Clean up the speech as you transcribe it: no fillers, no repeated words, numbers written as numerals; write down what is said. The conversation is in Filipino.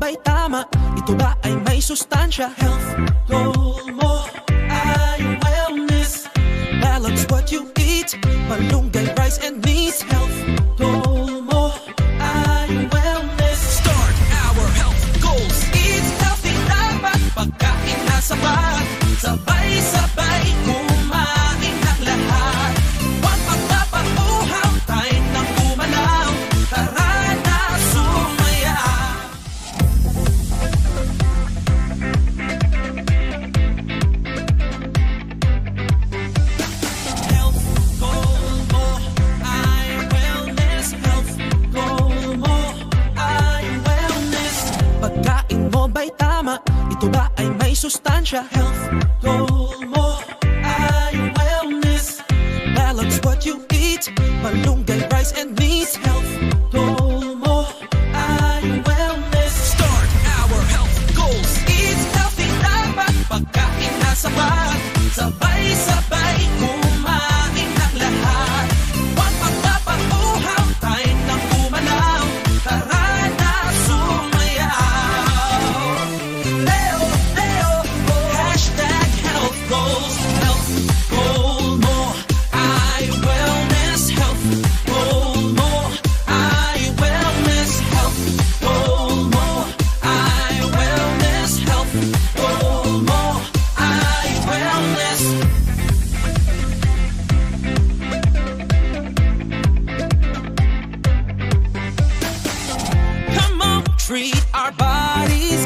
ba'y tama? Ito ba ay may sustansya? Health goal mo ay wellness. Balance what you eat, malunggay, rice and meat. Health goal mo ay wellness. Start our health goals. Eat healthy, dapat pagkain na sapat. Sabay-sabay kumain ng lahat. Huwag magpapauhaw, tayo nang umalaw. Tara na sumaya. Health goal mo ay wellness. Health goal mo ay wellness. Pagkain mo ba'y tama? Ito ba ay may sustansya? Health goal mo ay wellness. Balance what you eat, malunggay, rice and meat. Health goal mo ay wellness. Start our health goals. Eat healthy, dapat pagkain na sapat. Sabay-sabay kumain ng lahat. Huwag magpapauhaw, tayo nang umalaw. Tara na sumayaw. Leo, Leo, hashtag health goals. Health goal mo ay wellness. Health goal mo ay wellness. Health goal mo ay wellness. Health goal mo ay wellness. Come on, treat our bodies